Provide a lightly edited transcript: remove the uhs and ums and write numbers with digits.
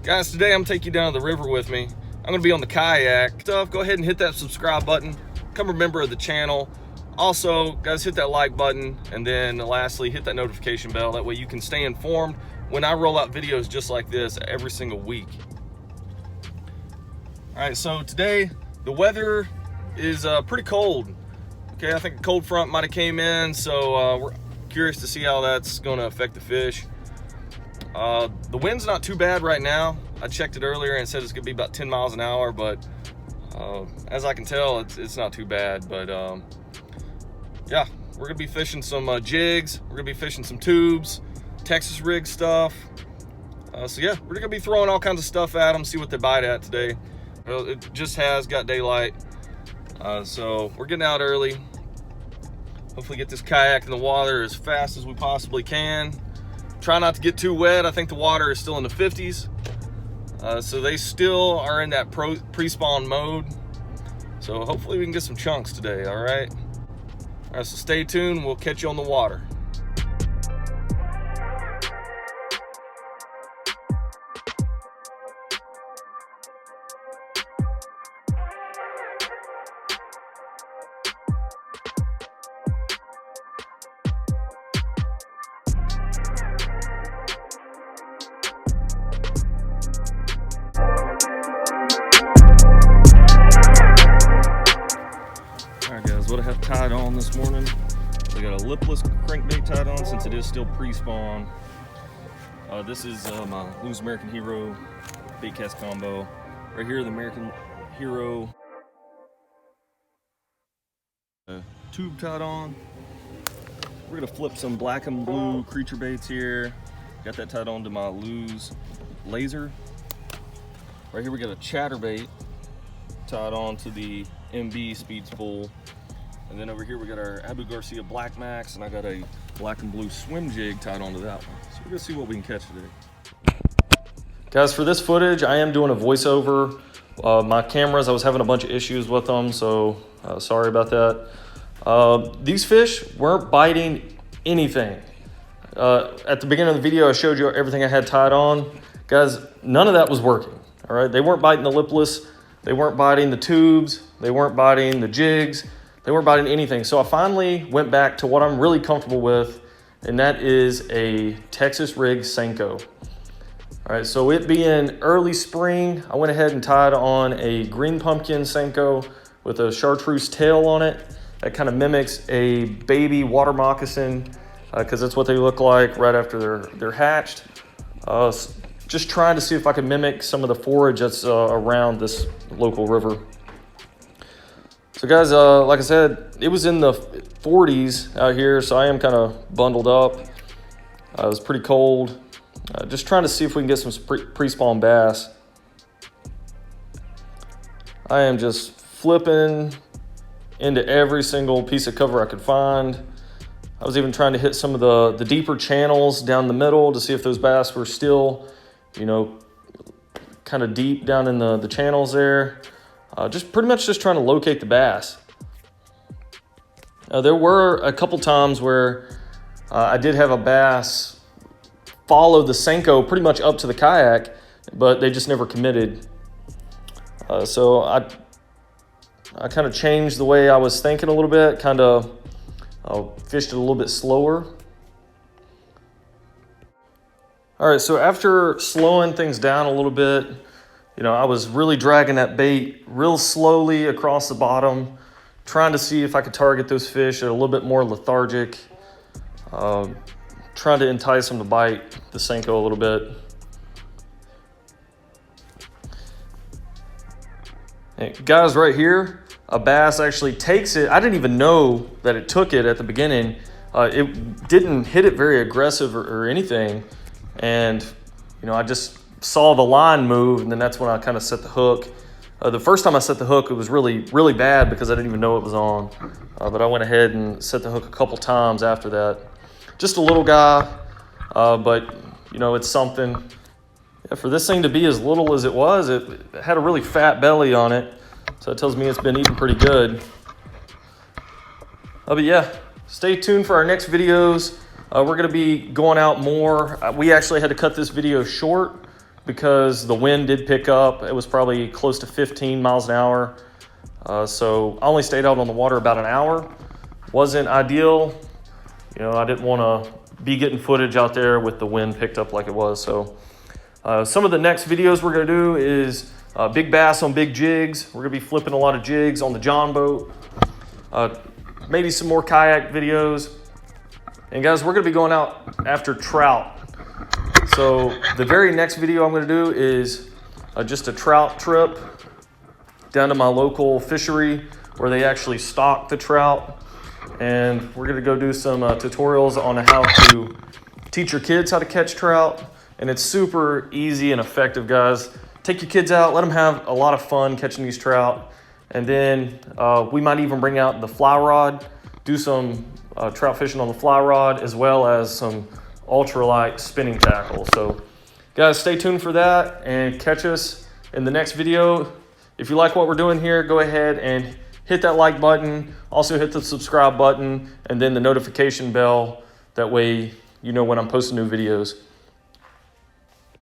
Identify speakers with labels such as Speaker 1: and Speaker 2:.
Speaker 1: Guys, today I'm taking you down to the river with me. I'm gonna be on the kayak stuff. Go ahead and hit that subscribe button. Become a member of the channel. Also, guys, hit that like button, and then lastly, hit that notification bell. That way you can stay informed when I roll out videos just like this every single week. All right, so today the weather is pretty cold. Okay, I think a cold front might have came in, so we're curious to see how that's going to affect the fish. The wind's not too bad right now. I checked it earlier and it said it's gonna be about 10 miles an hour, but as I can tell, it's not too bad. But yeah, we're gonna be fishing some jigs. We're gonna be fishing some tubes, Texas rig stuff. So yeah, we're gonna be throwing all kinds of stuff at them, see what they bite at today. Well, it just has got daylight, so we're getting out early. Hopefully get this kayak in the water as fast as we possibly can. Try not to get too wet. I think the water is still in the 50s. So they still are in that pre-spawn mode. So hopefully we can get some chunks today, all right? All right, so stay tuned. We'll catch you on the water. What I have tied on this morning, I got a lipless crankbait tied on since it is still pre-spawn. This is my Lose American Hero bait cast combo. Right here, the American Hero tube tied on. We're gonna flip some black and blue creature baits here. Got that tied on to my Lose laser. Right here we got a chatterbait tied on to the MB Speed Spool. And then over here we got our Abu Garcia Black Max, and I got a black and blue swim jig tied onto that one. So we're gonna see what we can catch today. Guys, for this footage, I am doing a voiceover. My cameras, I was having a bunch of issues with them, so sorry about that. These fish weren't biting anything. At the beginning of the video, I showed you everything I had tied on. Guys, none of that was working, all right? They weren't biting the lipless, they weren't biting the tubes, they weren't biting the jigs, they weren't biting anything. So I finally went back to what I'm really comfortable with, and that is a Texas rig Senko. All right, so it being early spring, I went ahead and tied on a green pumpkin Senko with a chartreuse tail on it. That kind of mimics a baby water moccasin, because that's what they look like right after they're hatched. Just trying to see if I could mimic some of the forage that's around this local river. So guys, like I said, it was in the 40s out here, so I am kind of bundled up. It was pretty cold. Just trying to see if we can get some pre-spawn bass. I am just flipping into every single piece of cover I could find. I was even trying to hit some of the deeper channels down the middle to see if those bass were still, you know, kind of deep down in the channels there. Just pretty much just trying to locate the bass. There were a couple times where I did have a bass follow the Senko pretty much up to the kayak, but they just never committed. So I kind of changed the way I was thinking a little bit, kind of fished it a little bit slower. All right, so after slowing things down a little bit, you know, I was really dragging that bait real slowly across the bottom, trying to see if I could target those fish that are a little bit more lethargic, trying to entice them to bite the Senko a little bit. And guys, right here, a bass actually takes it. I didn't even know that it took it at the beginning. It didn't hit it very aggressive or anything. And, you know, I just saw the line move, and then that's when I kind of set the hook. The first time I set the hook, it was really, really bad because I didn't even know it was on. But I went ahead and set the hook a couple times after that. Just a little guy, but, you know, it's something. Yeah, for this thing to be as little as it was, it had a really fat belly on it. So it tells me it's been eating pretty good. But yeah, stay tuned for our next videos. We're going to be going out more. We actually had to cut this video short because the wind did pick up. It was probably close to 15 miles an hour. So I only stayed out on the water about an hour. Wasn't ideal. You know, I didn't want to be getting footage out there with the wind picked up like it was. So some of the next videos we're going to do is big bass on big jigs. We're going to be flipping a lot of jigs on the John boat. Maybe some more kayak videos. And guys, we're going to be going out after trout. So the very next video I'm going to do is just a trout trip down to my local fishery where they actually stock the trout. And we're going to go do some tutorials on how to teach your kids how to catch trout. And it's super easy and effective, guys. Take your kids out, let them have a lot of fun catching these trout. And then we might even bring out the fly rod, do some trout fishing on the fly rod, as well as some ultralight spinning tackle. So guys, stay tuned for that and catch us in the next video. If you like what we're doing here, go ahead and hit that like button. Also hit the subscribe button and then the notification bell. That way you know when I'm posting new videos.